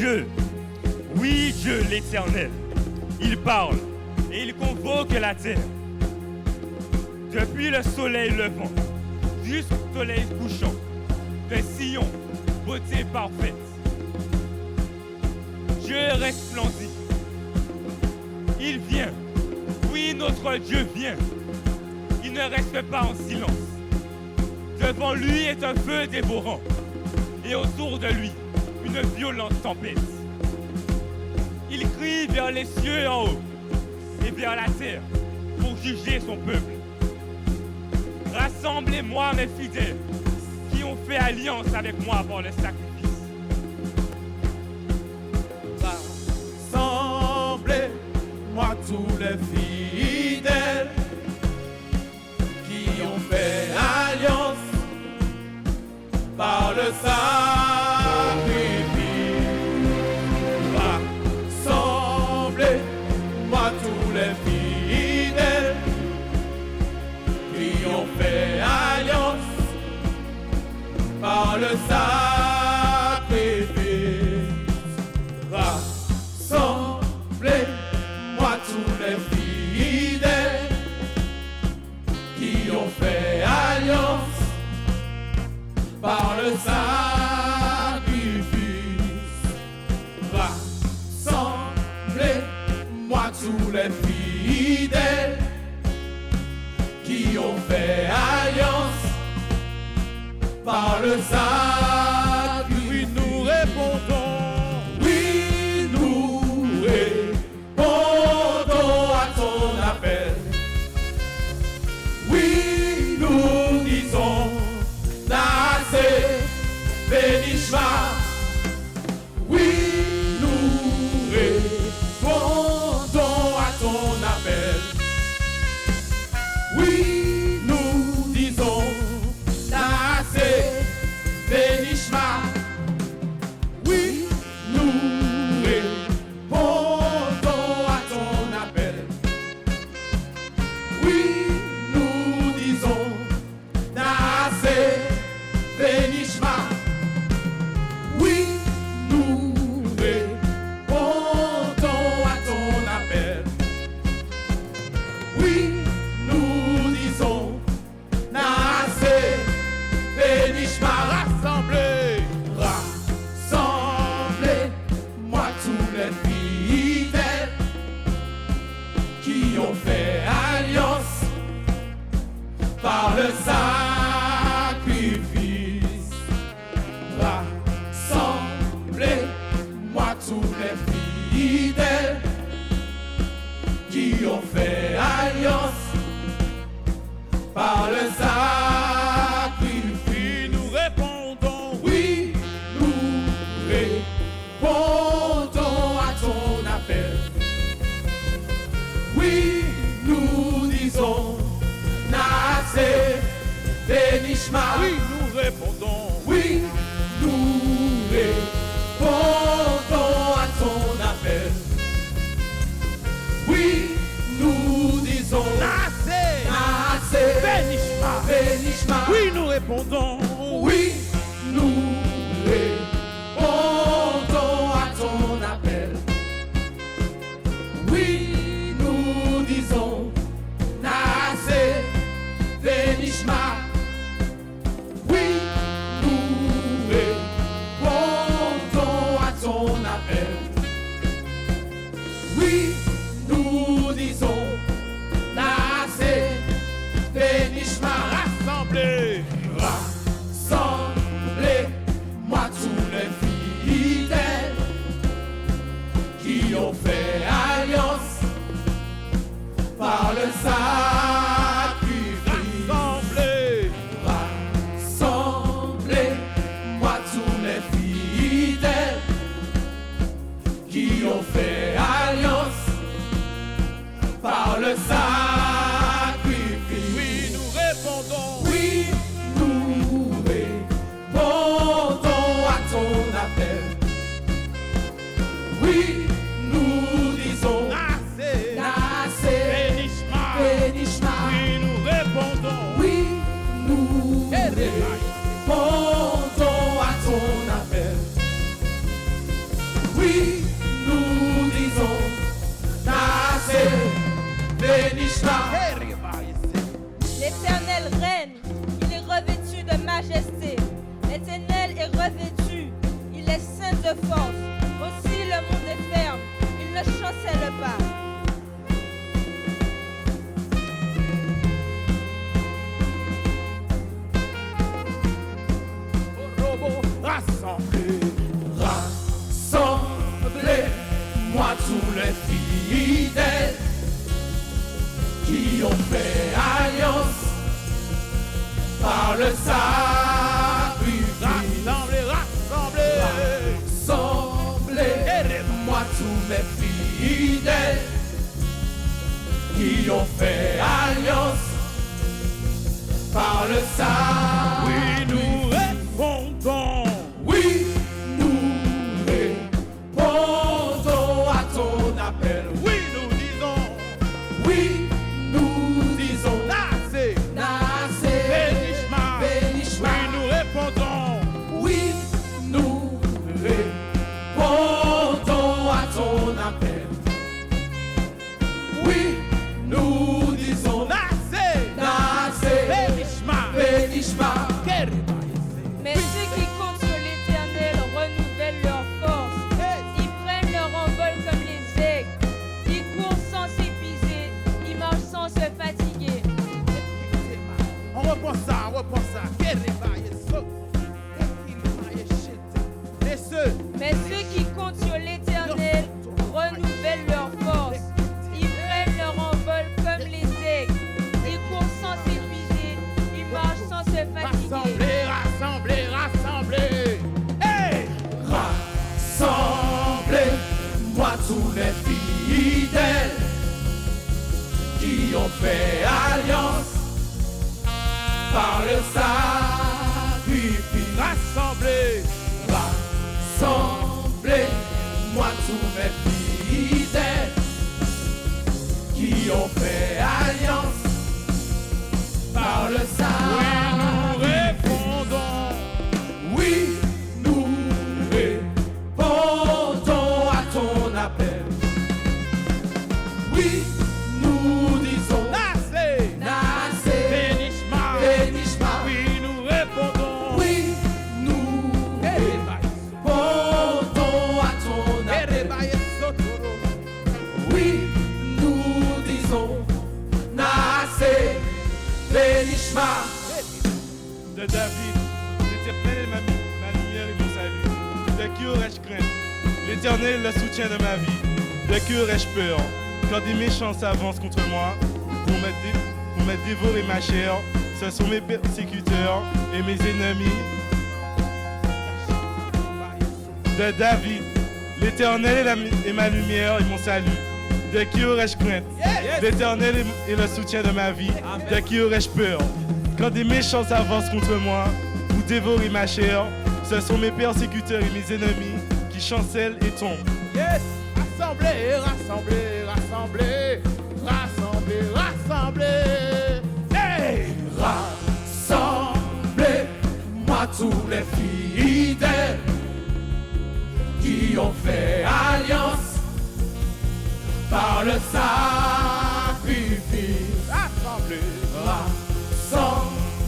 Dieu, oui Dieu l'Éternel, il parle et il convoque la terre. Depuis le soleil levant jusqu'au soleil couchant, de Sion, beauté parfaite. Dieu resplendit, il vient, oui notre Dieu vient, il ne reste pas en silence. Devant lui est un feu dévorant, et autour de lui, une violente tempête. Il crie vers les cieux en haut, et vers la terre, pour juger son peuple. Rassemblez-moi mes fidèles, qui ont fait alliance avec moi par le sacrifice. Rassemblez-moi tous les fidèles, qui ont fait alliance par le sacrifice. Rassemblez-moi tous les fidèles qui ont fait alliance par le sacrifice. Rassemblez-moi tous les fidèles qui ont fait alliance par le sacrifice. Rassemblez-moi tous les fidèles qui ont fait alliance par le sacrifice. Oui, nous répondons. Oui, nous répondons à ton appel. Oui, nous disons Nassé, Benishma. Oui, nous répondons à ton appel. Oui, nous disons Nassé, Benishma. Oui, nous répondons à ton appel. Oui, nous disons Nassé, Benishma. Oui, nous répondons à ton appel. Oui, nous disons Nassé, Benishma. Rassemblés. Rassemblez-moi tous les fidèles qui ont fait alliance par le sacrifice. Rassemblez-moi tous les fidèles qui ont fait alliance par le sacrifice. Oui, nous répondons. Oui, nous répondons à ton appel. Oui, nous disons Nassé, Benishma. Oui, nous répondons. Oui, nous répondons à ton appel. Oui, nous disons Nassé, Nassé, Benishma. Benishma. Oui, nous répondons. Oui, nous répondons à ton appel. Oui, nous disons Nassé, Benishma. Oui, nous répondons à ton appel. Oui, nous disons Nassé, Benishma. Rassemblés. Rassemblez-moi majesté. L'Éternel est revêtu, il est saint de force. Aussi le monde est ferme, il ne chancelle pas. Rassemblez-moi tous les fidèles qui ont fait alliance par le sacrifice. Rassemblez-moi tous les fidèles qui ont fait alliance par le sacrifice. Oui, nous répondons. Oui, nous répondons à ton appel. Oui, nous disons. Oui, nous disons. Nassé. Nassé. Bénishma. Bénishma. Oui, nous répondons. Oui, nous répondons à ton appel. Oui, nous disons. Nassé. Nassé. Bénishma. Bénishma. Mais ceux qui comptent sur l'Éternel renouvellent leur force. Ils prennent leur envol comme les aigles. Ils courent sans s'épuiser. Ils marchent sans se fatiguer. On reprend ça, Et ceux Mais ceux qui comptent sur l'Éternel renouvellent leur force. Ils prennent leur envol comme les aigles. Ils courent sans s'épuiser. Ils marchent sans se fatiguer. rassemblés. Hey! Rassemblez-moi tous les fidèles qui ont fait alliance par le sacrifice. Rassemblés. Rassemblez-moi tous les fidèles qui ont fait alliance par le sacrifice. Oui, nous répondons. Oui, nous répondons à ton appel. Oui, nous disons. Nassé. Nassé. Bénishma. Bénishma. Oui, nous répondons. Oui, nous répondons à ton appel. Oui, nous disons. Nassé. Bénishma. De David, l'Éternel est ma lumière et mon salut. De qui aurais-je crainte? L'Éternel est le soutien de ma vie. De qui aurais-je peur? Quand des méchants s'avancent contre moi pour me dévorer ma chair, ce sont mes persécuteurs et mes ennemis. De David, l'Éternel est ma lumière et mon salut. De qui aurais-je crainte? L'Éternel est le soutien de ma vie. De qui aurais-je peur? Quand des méchants s'avancent contre moi pour dévorer ma chair, ce sont mes persécuteurs et mes ennemis qui chancellent et tombent. Yes! Rassemblés. Hey! Rassemblez-moi tous les fidèles qui ont fait alliance par le sacrifice.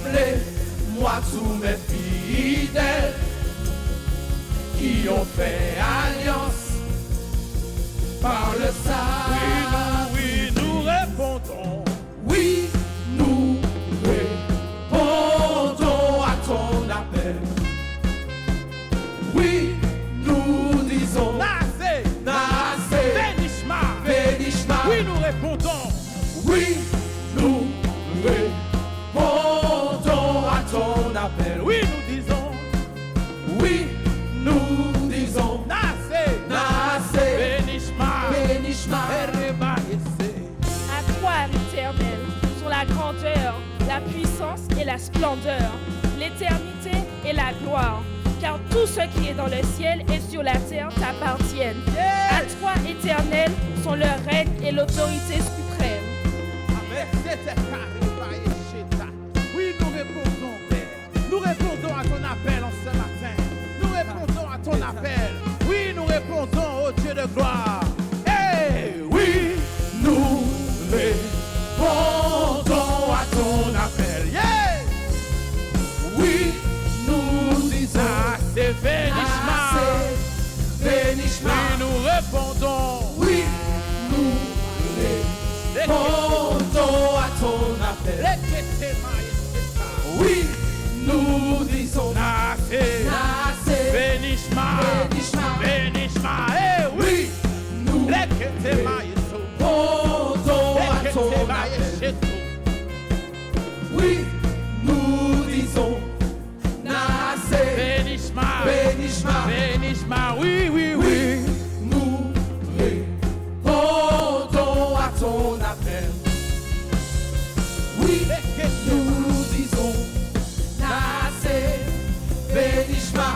Rassemblez-moi tous mes fidèles qui ont fait alliance par le sacrifice. Oui, nous répondons. Oui, nous répondons à ton appel. Oui, nous disons. Nassé. Nassé. Bénishma. Bénishma. Oui, nous répondons. Oui, nous répondons à ton appel. Oui, nous disons. Oui, nous disons. Nassé. Nassé. Bénishma. Bénishma. À toi, l'Éternel, sont la grandeur, la puissance et la splendeur, l'éternité et la gloire. Car tout ce qui est dans le ciel et sur la terre t'appartiennent. À toi, Éternel, sont le règne et l'autorité suprême. Oui, nous répondons, Père. Nous répondons à ton appel en ce matin. Nous répondons à ton appel. Oui, nous répondons au Dieu de gloire. Hey! Oui, nous répondons à ton appel. Yeah! Oui, nous Bénishma, oui, oui, oui. Nous répondons à ton appel. Oui, nous disons Nassé, Bénishma.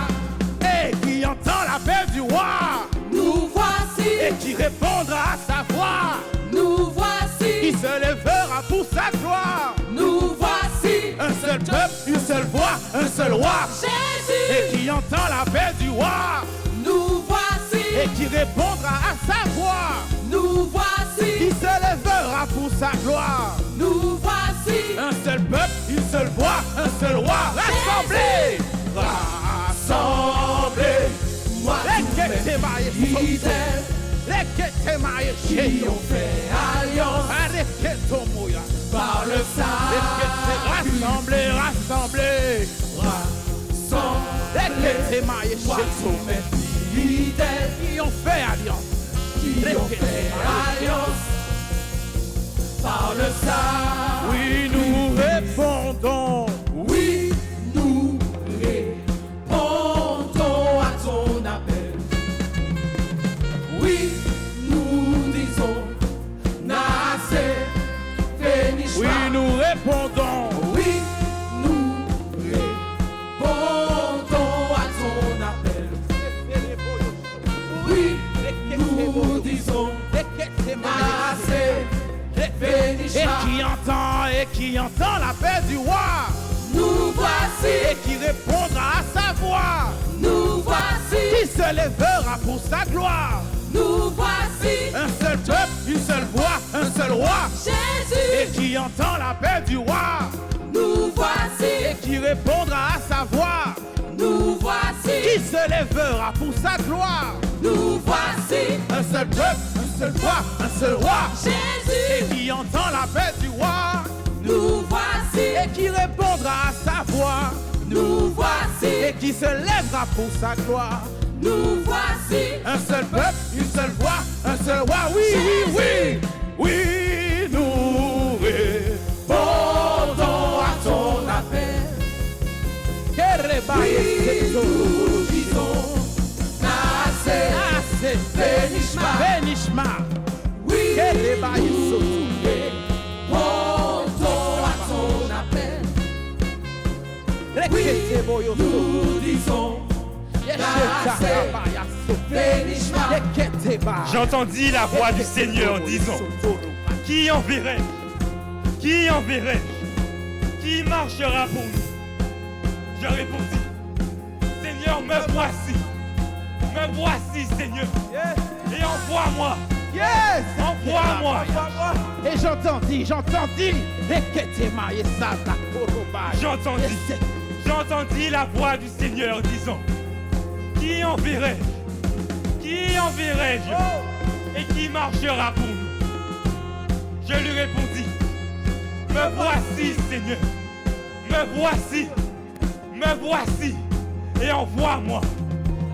Et qui entend l'appel du roi Nous voici, et qui répondra à sa voix, nous qui voici, se lèvera pour sa gloire. nous voici. Un seul peuple, une seule voix, un seul roi. Jésus, Et qui entend l'appel du roi nous voici, et qui répondra à sa voix, nous qui voici, se lèvera pour sa gloire. nous voici. Un seul peuple, une seule voix, un seul roi. Rassemblés, rassemblés. Moi, tous mes fidèles qui ont fait alliance par le Rassemblés, rassemblés. rassemblés. Moi, tous mes fidèles Qui ont fait alliance. qui ont fait alliance par le saint. Oui, nous répondons. Oui, nous répondons à ton appel. Oui, nous disons Nassé, Bénishma. Oui, nous répondons. Oui, nous répondons à ton appel. Oui, nous disons Nassé, Et Bénishma. qui entend l'appel du roi Nous voici, et qui répondra à sa voix, nous voici, qui se lèvera pour sa gloire. nous voici. Un seul peuple, une seule voix, un seul roi. Et Jésus, qui entend l'appel du roi nous voici, et qui répondra à sa voix, nous voici, qui se lèvera pour sa gloire. nous voici. Un seul peuple, une seule voix, un seul roi. Et Jésus, qui entend l'appel du roi nous voici, et qui répondra à sa voix, nous et voici, qui se lèvera pour sa gloire. nous voici. Un seul peuple, une seule voix, un seul roi. Oui, oui, oui. Oui, nous Répondons à ton appel. Oui, nous disons Nassé, Bénishma. Bénishma. Oui, Nous répondons à ton appel. Nous disons Bénishma. J'entendis la voix du Seigneur disant, qui enverrai-je? Qui enverrai-je? Qui marchera pour nous? Je répondis, Seigneur, me voici, Seigneur, et envoie-moi, Yes! envoie-moi. Et j'entendis. J'entendis la voix du Seigneur disant, qui enverrai-je? Qui enverrai-je? Et qui marchera pour nous? Je lui répondis, me voici, Seigneur, me voici, et envoie-moi,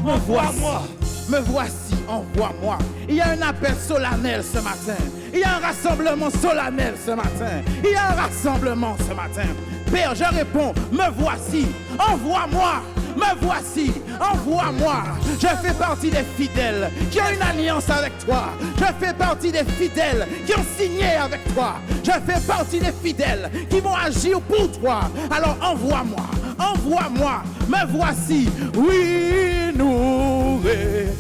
envoie-moi. Me voici, envoie-moi. Il y a un appel solennel ce matin. Il y a un rassemblement solennel ce matin. Il y a un rassemblement ce matin. Père, je réponds, me voici, envoie-moi. Me voici, envoie-moi. Je fais partie des fidèles qui ont une alliance avec toi. Je fais partie des fidèles qui ont signé avec toi. Je fais partie des fidèles qui vont agir pour toi. Alors envoie-moi, envoie-moi. Me voici. Oui, nous répondons.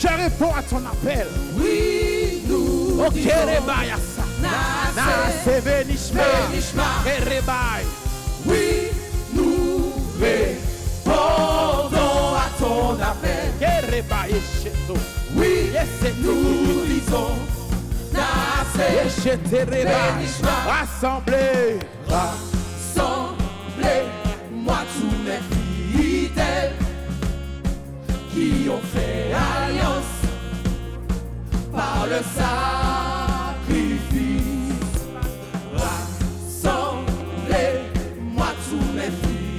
Je réponds à ton appel. Oui, nous disons Nassé, Bénishma. oui, nous répondons à ton appel. Oui, nous disons Nassé, Bénishma. Rassemblés. Rassemblez, moi tous mes fidèles qui ont fait alliance par le sacrifice. Rassemblez, moi tous mes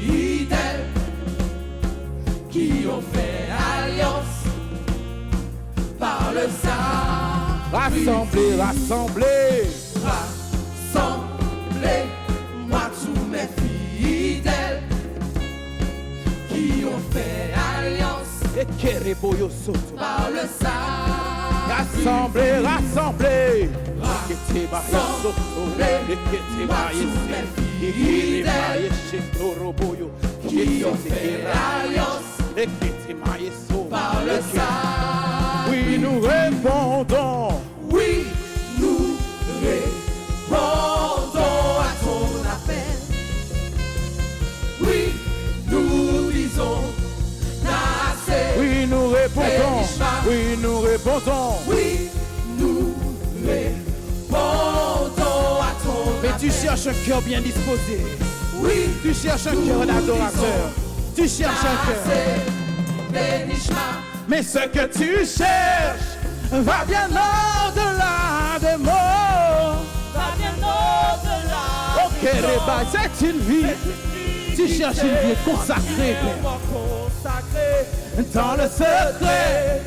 fidèles qui ont fait alliance par le sacrifice. Rassemblés. Rassemblez, moi tous mes fidèles Et Kereboyo Soto. par le sang. Rassemblez, rassemblez. Rekete Baye Soto. Rekete Baye Se. Ekere Baye Shetoroboyo. Qui ont fait alliance Rekete Baye So. par le sang. Oui, nous répondons. Oui, nous répondons à ton appel. Oui, nous disons assez. Oui, nous répondons. Oui, nous répondons. Oui, nous répondons à ton Mais appel. tu cherches un cœur bien disposé. Oui, Tu cherches un cœur d'adorateur. Tu cherches un cœur. assez. Bénishma, Mais ce que tu cherches va bien au-delà des mots. Va bien au-delà. Ok, Reba, c'est une vie. Tu cherches une vie consacrée, Père. Dans le secret.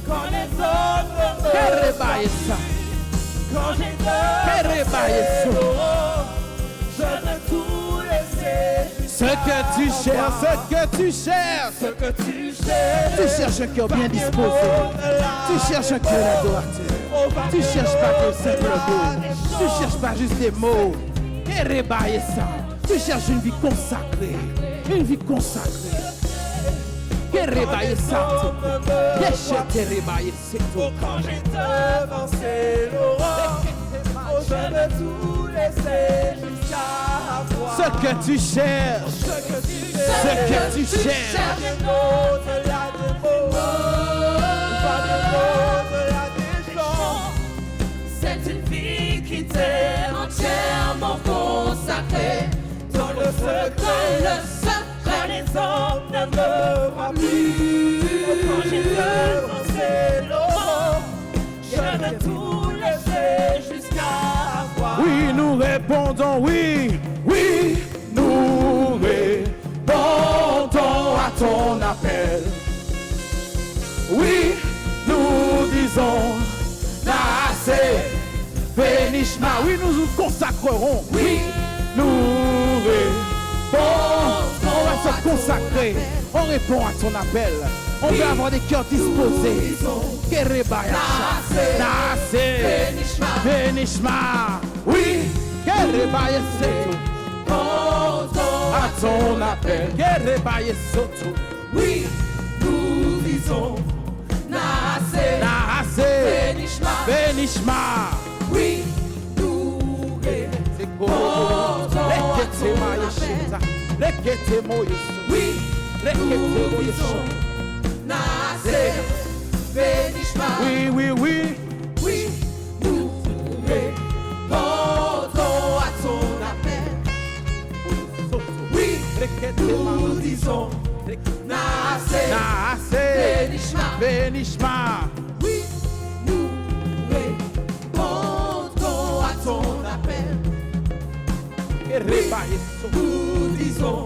Quand les autres me Reba et ça. quand j'ai peur, Reba et ça. je veux tout laisser. Ce que tu cherches, ce que tu cherches. Ce que tu cherches, Tu cherches un cœur bien disposé. Tu cherches un cœur d'adorateur. Tu cherches pas de simples mots. Tu cherches pas juste des mots. Et Reba et ça. Tu cherches une vie consacrée. Une vie consacrée. Et Reba et ça. Et Reba et c'est tout. quand j'ai devancé l'aurore, je veux tout laisser jusqu'à voir. Ce que tu cherches. Ce que tu Ce cherches, que tu cherches. va bien au-delà des mots, va bien au-delà des chants. c'est une vie qui t'est entièrement consacrée. Dans le secret, Dans le quand secret, les hommes ne me voient plus, quand j'ai devancé l'aurore, je veux tout laisser jusqu'à voir. Oui, nous répondons oui. Oui, nous répondons à ton appel. Oui, nous disons assez. Bénishma. Oui, nous nous consacrerons. Oui, nous répondons. On va se consacrer. On répond à ton appel. On veut avoir des cœurs disposés. Kerebaya. Nase. Bénishma. Oui, Kerebaya Soto. À ton appel. Kerebaya Soto. oui, nous disons assez. Nase. Bénishma, Bénishma. oui, nous répondons à ton appel. Oui, nous disons assez. Bénishma, Oui, oui, oui. oui, nous répondons à ton appel. Oui, nous disons assez. Nase. Bénishma, Bénishma. oui, nous répondons à ton appel. Kerebaya Soto. Nous disons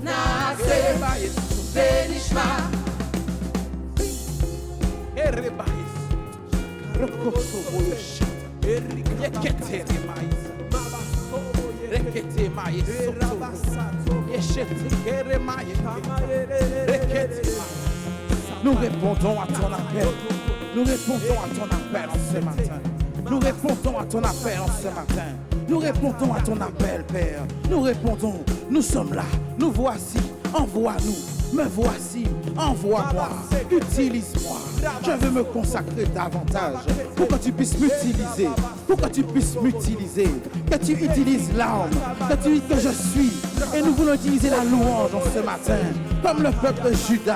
assez. Kerebaya Soto. Bénishma, Kerebaya Soto. Rokoso Boyoshita. Yekete Remaisa. Rekete Maye Soto. Yeshete Keremaye. Rekete Maye. Nous répondons à ton appel. Nous répondons à ton appel en ce matin. Nous répondons à ton appel en ce matin. Nous répondons à ton appel, Père. Nous répondons. Nous sommes là. Nous voici. Envoie-nous. Me voici. Envoie-moi. Utilise-moi. Je veux me consacrer davantage pour que tu puisses m'utiliser. Pour que tu puisses m'utiliser. Que tu utilises l'âme. Que tu dises que je suis. Et nous voulons utiliser la louange en ce matin. Comme le peuple de Juda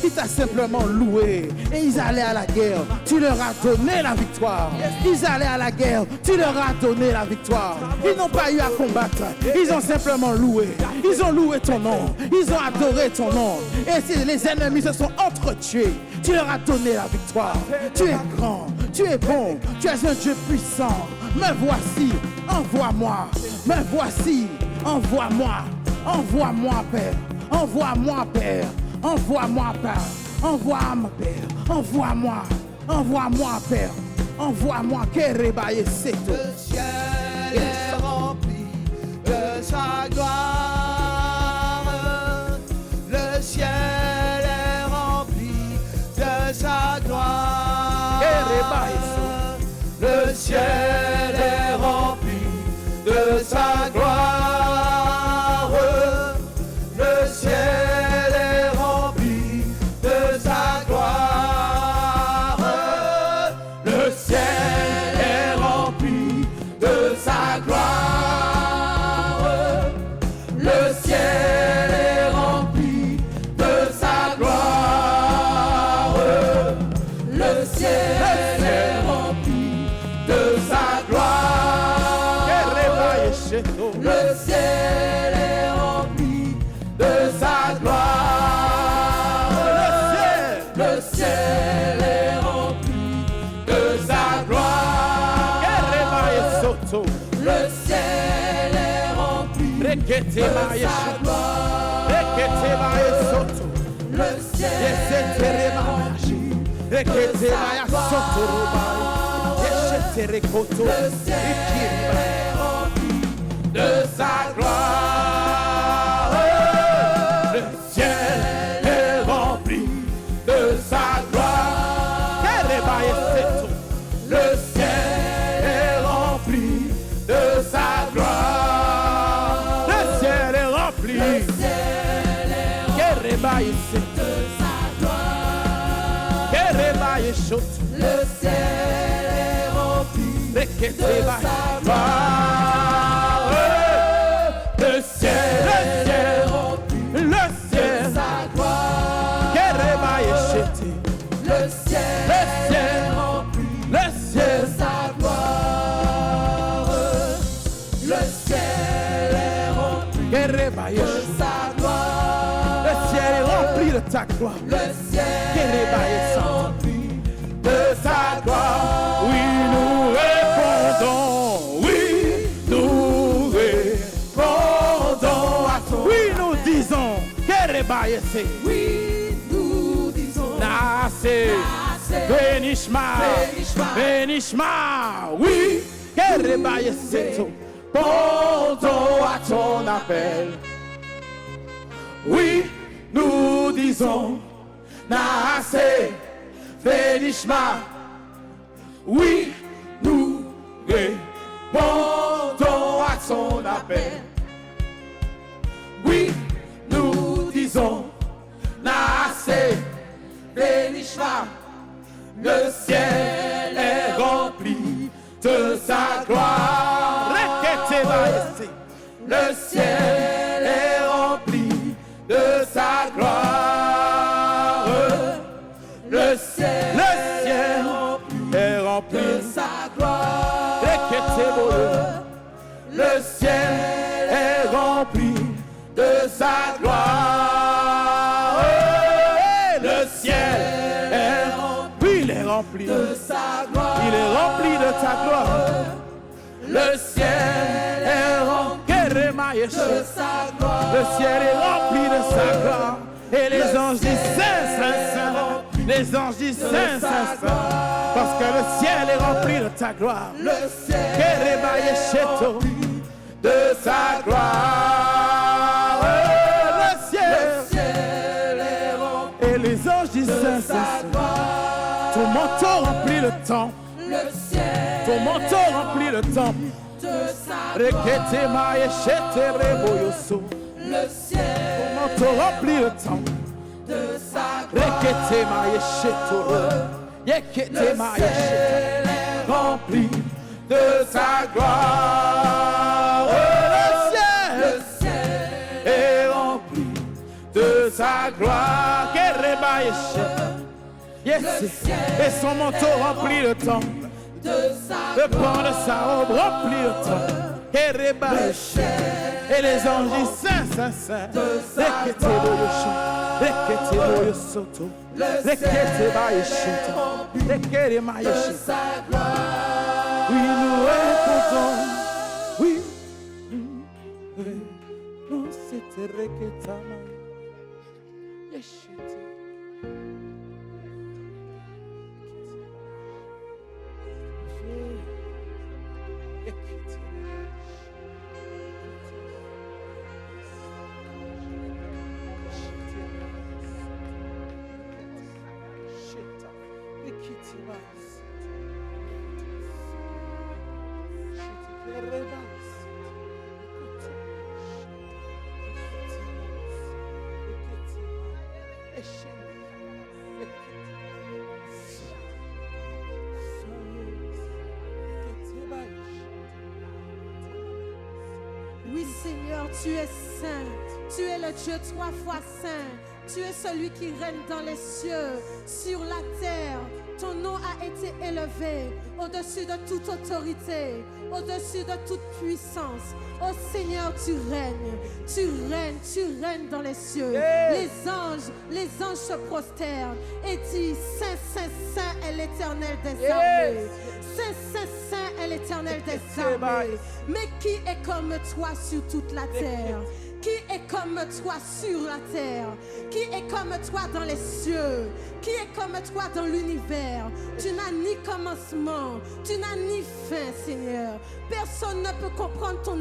qui t'a simplement loué. Et ils allaient à la guerre. Tu leur as donné la victoire. Ils allaient à la guerre. Tu leur as donné la victoire. Ils n'ont pas eu à combattre. Ils ont simplement loué. Ils ont loué ton nom. Ils ont adoré ton nom. Et si les ennemis se sont entretués, tu leur as donné la victoire. Tu es grand. Tu es bon. Tu es un Dieu puissant. Me voici. Envoie-moi. Me voici. Envoie-moi. Envoie-moi, Père. Envoie-moi, Père. Envoie-moi, Père. Envoie-moi, Père. Envoie-moi. Envoie-moi, Père. Envoie-moi. Kerebaye Seto. Le ciel est rempli de sa gloire. Le ciel est rempli Le ciel est rempli de sa gloire. Le ciel est rempli de sa gloire. Le ciel est rempli. Le ciel est rempli de sa gloire. Le ciel est rempli de sa gloire. Le ciel est rempli de sa gloire. Le ciel est rempli de sa gloire. Le ciel est rempli de sa gloire. Le ciel est rempli de ta gloire. Le ciel est rempli de sa gloire. Oui, nous répondons. Oui, nous répondons à ton Oui, nous disons. Oui, nous disons. Nase. Nase. Benishma. Benishma. Benishma. Oui. Répondons à ton appel. Oui, nous disons. Nase. Benishma. Oui, nous Répondons à son appel. Oui, nous disons. Nase. Benishma. Le ciel est rempli de sa gloire. Le ciel est rempli de sa gloire. Le ciel est rempli de sa gloire. Le ciel est rempli de sa gloire. Le ciel est rempli. Il est rempli de sa gloire. Il est rempli de ta gloire. Le ciel est rempli de sa gloire. Le ciel est rempli de sa gloire. Et les anges disent Saint, Saint, Saint. Les anges disent Saint, Saint, Saint. Parce que le ciel est rempli de ta gloire. Le ciel est rempli de sa gloire. Le ciel est rempli et les anges disent de Saint, sa Saint, Saint. gloire. Ton manteau remplit le temple. Le ciel Ton manteau remplit le temple. de sa Le ciel manteau remplit le temple. de sa gloire. Le ciel est rempli de sa gloire. Le ciel est rempli de sa gloire. Yes. Et son manteau remplit le temple. De sa Le pan de sa robe remplit le temple. Et les anges disent Saint, Saint, Saint. Le ciel de sa gloire. Oui, nous répondons. Oui, nous c'était Reketama. Yeshite. Oui, Seigneur, tu es saint. Tu es le Dieu 3 fois saint. Tu es celui qui règne dans les cieux, sur la terre. Ton nom a été élevé au-dessus de toute autorité, au-dessus de toute puissance. Oh Seigneur, tu règnes dans les cieux. Les anges se prosternent et disent, Saint, Saint, Saint est l'Éternel des armées. Saint, Saint, Saint est l'Éternel des armées. Mais qui est comme toi sur toute la terre? Qui est comme toi sur la terre? Qui est comme toi dans les cieux? Qui est comme toi dans l'univers? Tu n'as ni commencement, tu n'as ni fin, Seigneur. Personne ne peut comprendre ton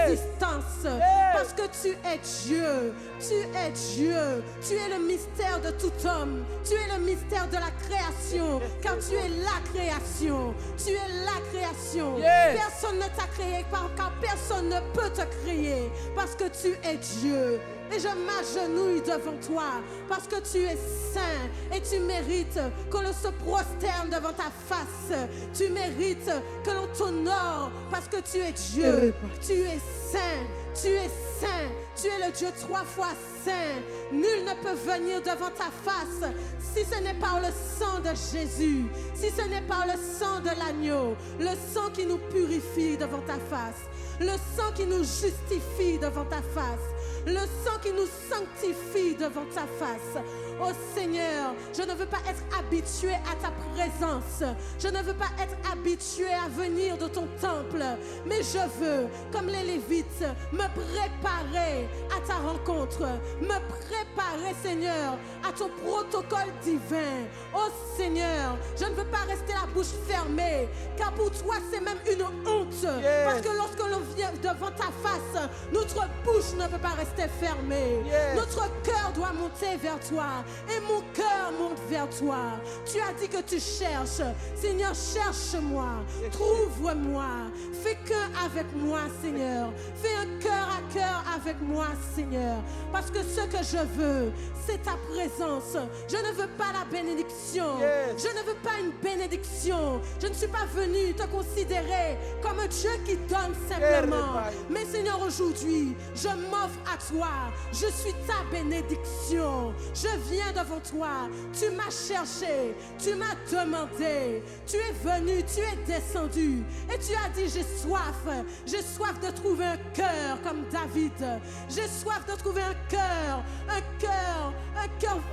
existence parce que tu es Dieu. Tu es Dieu. Tu es le mystère de tout homme. Tu es le mystère de la création, car tu es la création. Tu es la création. Personne ne t'a créé car personne ne peut te créer parce que tu es Dieu. Et je m'agenouille devant toi parce que tu es saint et tu mérites que l'on se prosterne devant ta face. Tu mérites que l'on t'honore parce que tu es Dieu. Tu es saint, tu es saint, tu es le Dieu 3 fois saint. Nul ne peut venir devant ta face si ce n'est par le sang de Jésus, si ce n'est par le sang de l'agneau, le sang qui nous purifie devant ta face, le sang qui nous justifie devant ta face, le sang qui nous sanctifie devant ta face. Oh Seigneur, je ne veux pas être habitué à ta présence. Je ne veux pas être habitué à venir de ton temple. Mais je veux, comme les Lévites, me préparer à ta rencontre. Me préparer, Seigneur, à ton protocole divin. Oh Seigneur, je ne veux pas rester la bouche fermée. Car pour toi, c'est même une honte. Parce que lorsque l'on vient devant ta face, notre bouche ne peut pas rester fermée. Notre cœur doit monter vers toi. Et mon cœur monte vers toi. Tu as dit que tu cherches. Seigneur, cherche-moi. Trouve-moi. Fais qu'un avec moi, Seigneur. Fais un cœur à cœur avec moi, Seigneur. Parce que ce que je veux, c'est ta présence. Je ne veux pas la bénédiction. Je ne veux pas une bénédiction. Je ne suis pas venu te considérer comme un Dieu qui donne simplement. Mais Seigneur, aujourd'hui, je m'offre à toi. Je suis ta bénédiction. Je viens devant toi. Tu m'as cherché. Tu m'as demandé. Tu es venu. Tu es descendu. Et tu as dit, j'ai soif. J'ai soif de trouver un cœur comme David. J'ai soif de trouver un cœur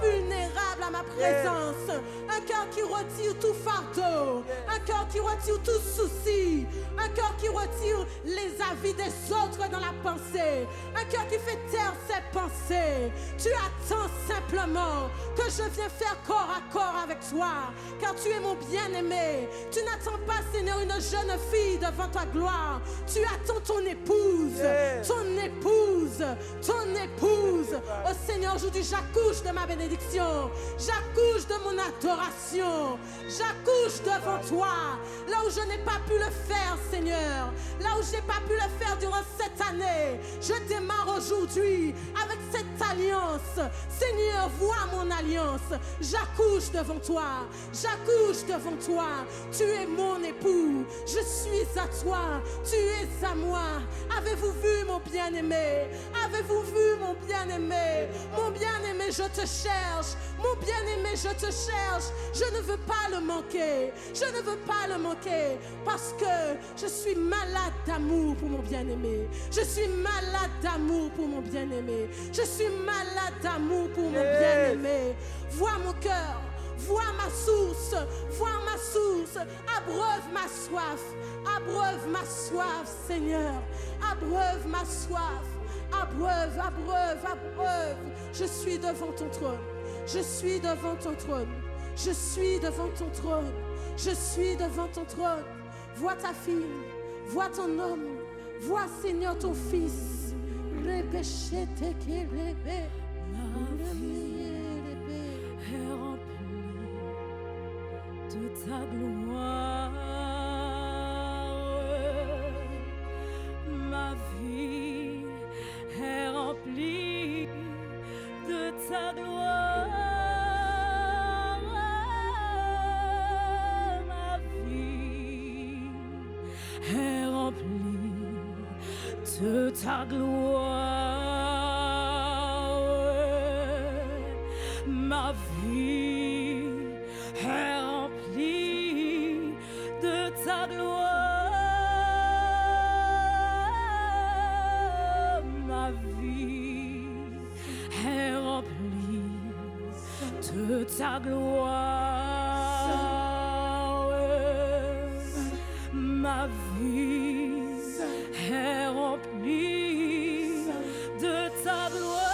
vulnérable à ma présence. Un cœur qui retire tout fardeau. Un cœur qui retire tout souci. Un cœur qui retire les avis des autres dans la pensée. Un cœur qui fait taire ses pensées. Tu attends simplement que je vienne faire corps à corps avec toi. Car tu es mon bien-aimé. Tu n'attends pas, Seigneur, une jeune fille devant ta gloire. Tu attends ton épouse. Ton épouse. Ton épouse. Oh Seigneur, aujourd'hui j'accouche de ma bénédiction. J'accouche de mon adoration. J'accouche devant toi. Là où je n'ai pas pu le faire, Seigneur. Là où je n'ai pas pu le faire durant cette année. Je démarre aujourd'hui avec cette alliance. Seigneur, vois mon alliance. J'accouche devant toi. J'accouche devant toi. Tu es mon époux. Je suis à toi. Tu es à moi. Avez-vous vu mon bien-aimé? Avez-vous vu mon bien-aimé? Mon bien-aimé, je te cherche. Mon bien-aimé, je te cherche. Je ne veux pas le manquer. Je ne veux pas le manquer parce que je suis malade d'amour pour mon bien-aimé. Je suis malade d'amour pour mon bien-aimé. Je suis malade d'amour pour mon bien-aimé. Vois mon cœur. Vois ma source. Vois ma source. Abreuve ma soif. Abreuve ma soif, Seigneur. Abreuve ma soif. Abreuve, abreuve, abreuve. Je suis devant ton trône. Je suis devant ton trône. Je suis devant ton trône. Je suis devant ton trône. Vois ta fille. Vois ton homme. Vois, Seigneur, ton fils. Ma vie est remplie de ta gloire. Ma vie est remplie de ta gloire. Ma vie est remplie de ta gloire. ma vie est remplie de ta gloire. Ma vie est remplie de ta gloire. Ma vie est remplie de ta gloire.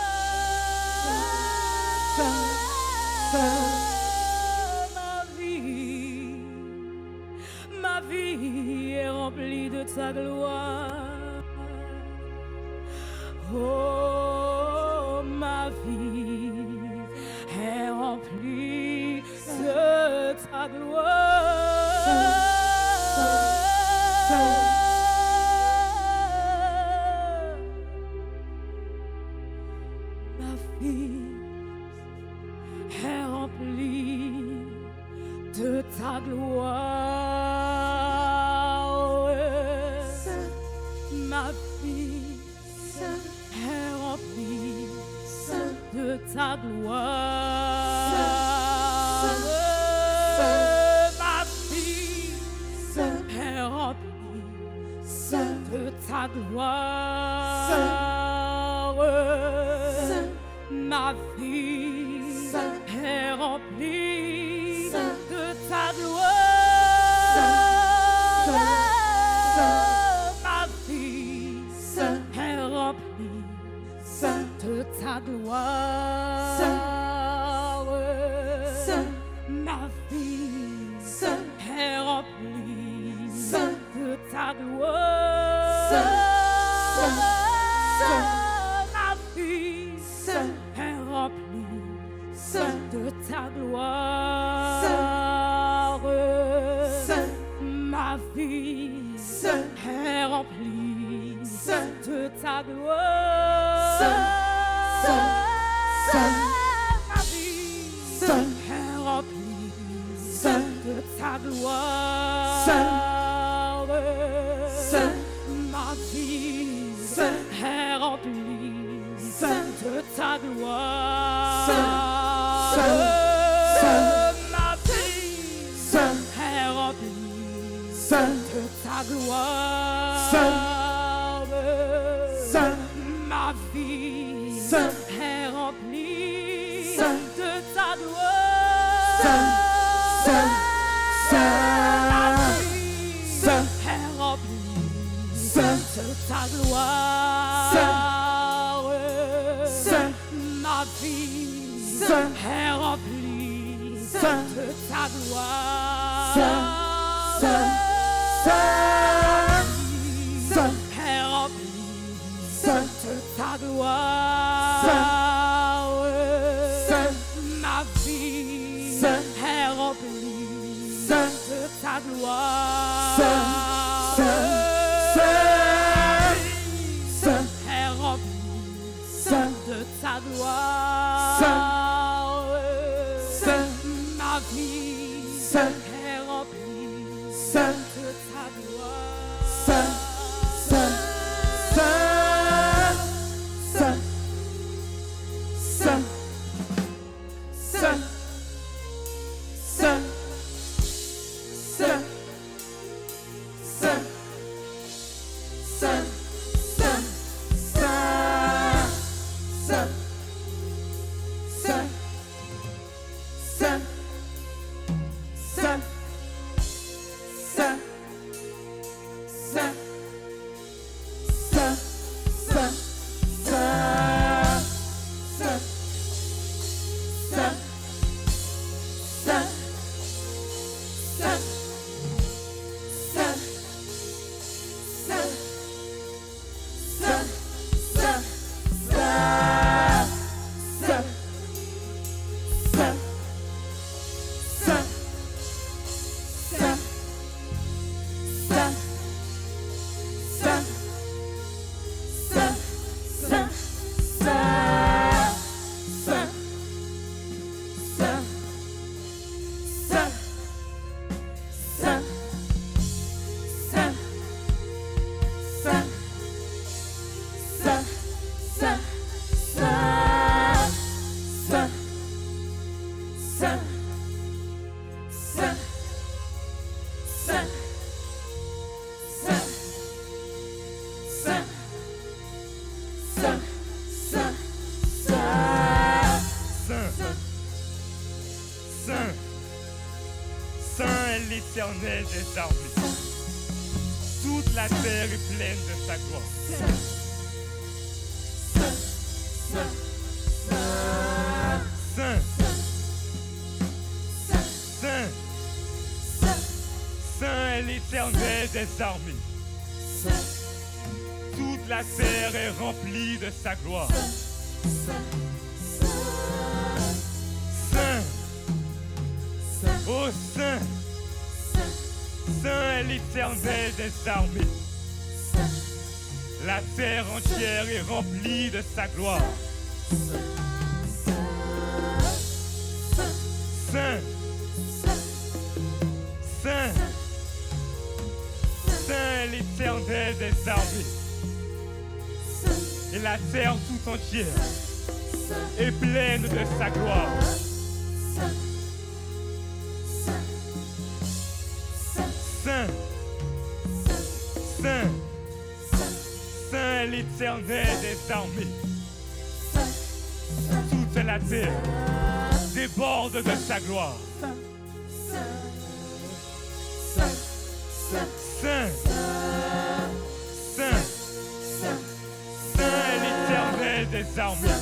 Ma vie est remplie de ta gloire. Oh, ma vie est remplie de ta gloire. Ma vie est remplie de ta gloire. Ma vie est remplie de ta gloire. Ma vie est remplie de ta gloire. Ma vie est remplie de ta gloire. Ma vie est remplie de ta gloire. Ma vie est remplie de ta gloire. Ma vie est remplie de ta gloire. Ma vie est remplie de ta gloire. Ma vie est remplie de ta gloire. Ma vie est remplie de ta gloire. Ma vie est remplie de ta gloire. Ma vie est remplie de ta gloire. Ma vie est remplie de ta gloire. Est remplie de ta gloire. Ma vie est remplie de ta gloire. Est remplie de ta gloire. Ma vie est remplie de ta gloire. l'Éternel des armées. Toute la terre est pleine de sa gloire. Saint, Saint, Saint est l'Éternel des armées. Toute la terre est remplie de sa gloire. Saint, oh Saint, Saint est l'Éternel des armées. La terre entière est remplie de sa gloire. Saint, Saint, Saint est l'Éternel des armées. Et la terre tout entière est pleine de sa gloire. Saint, Saint, Saint est l'Éternel des armées. Toute la terre déborde de sa gloire. Saint, Saint, Saint est l'Éternel des armées.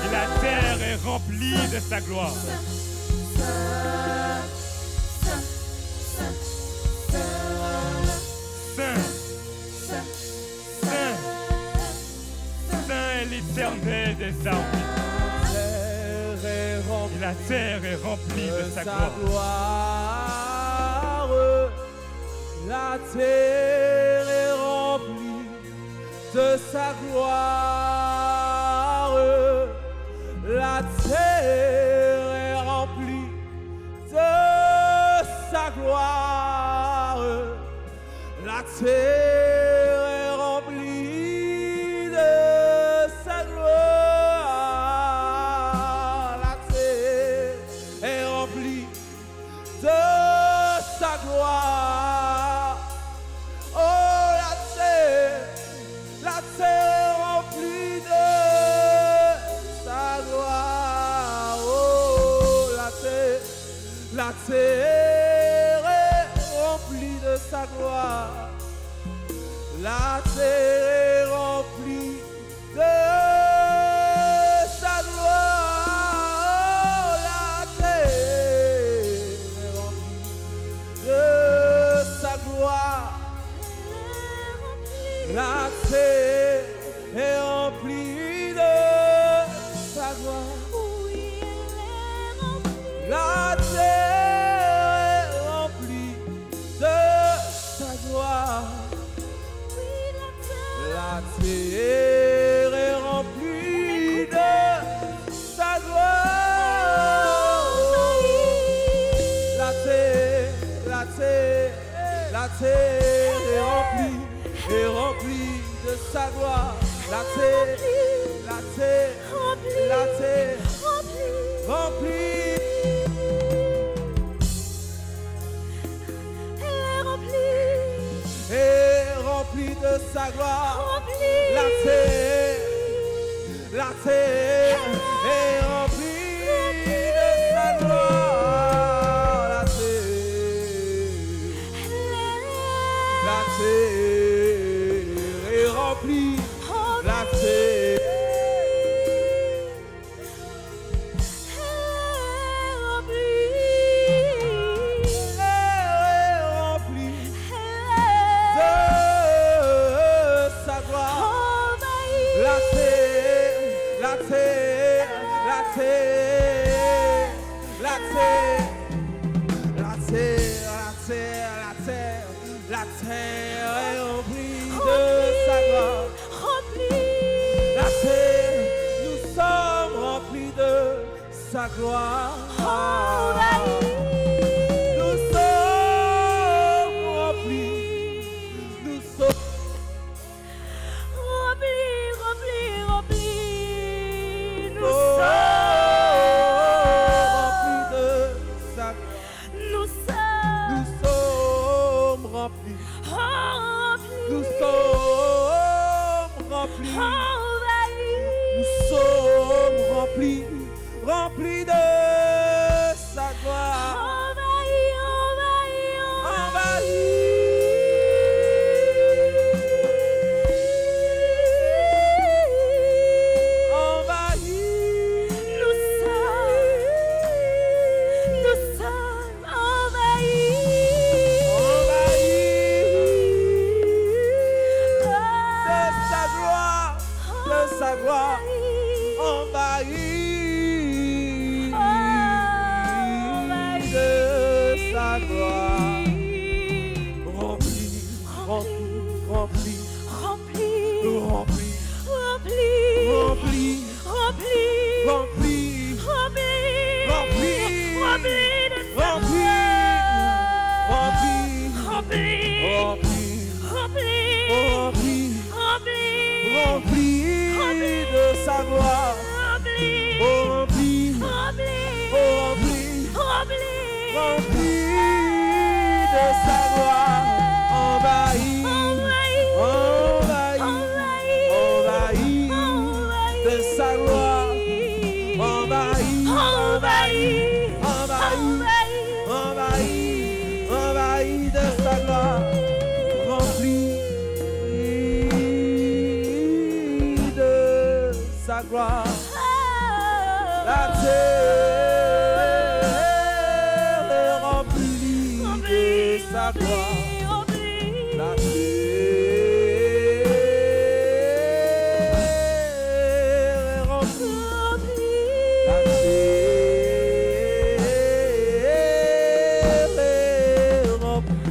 Et la terre est remplie de sa gloire. Saint, Saint, Saint est l'Éternel des armées. Et la terre est remplie de sa gloire. La terre est remplie de sa gloire. La terre est remplie de sa gloire. La terre est remplie de sa gloire. La terre est remplie de sa gloire. Oh, la terre est remplie de sa gloire. Oh, la terre est remplie de sa gloire. La terre est remplie de sa gloire. La terre est remplie de sa gloire. La terre est remplie de sa gloire. La terre est remplie de sa gloire. La terre est remplie de sa gloire. La terre est remplie de sa gloire. La terre remplie. Est remplie de sa gloire. La terre est remplie de sa gloire. La terre est remplie. La terre La terre est remplie de sa gloire. La terre, nous sommes remplis de sa gloire. Nous sommes remplis. Nous sommes remplis. Nous remplis de sa gloire. Nous sommes remplis. Nous sommes remplis. Nous sommes remplis de sa gloire. sa gloire. Envahi de sa gloire. Rempli, rempli, rempli, rempli, rempli, rempli, rempli, rempli, rempli, rempli, rempli de sa gloire. Rempli, rempli, rempli, rempli, rempli, rempli de sa gloire. Oh, rempli, rempli de sa gloire. Envahi, envahi, envahi de sa gloire. Envahi, envahi, envahi, envahi de sa gloire. Rempli de sa gloire. La terre est remplie de sa gloire. La terre est remplie. La terre est remplie.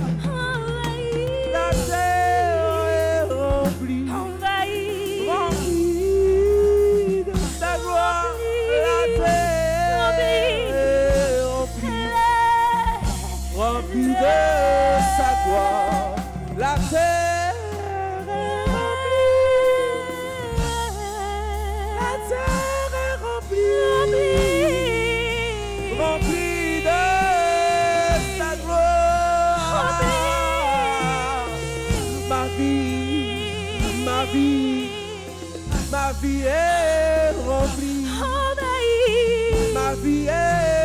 La terre est remplie. Remplie de sa gloire. La terre est remplie. Remplie de sa gloire. La terre est remplie. La terre est remplie. Remplie de sa gloire. Ma vie, ma vie, ma vie est remplie. Ma vie est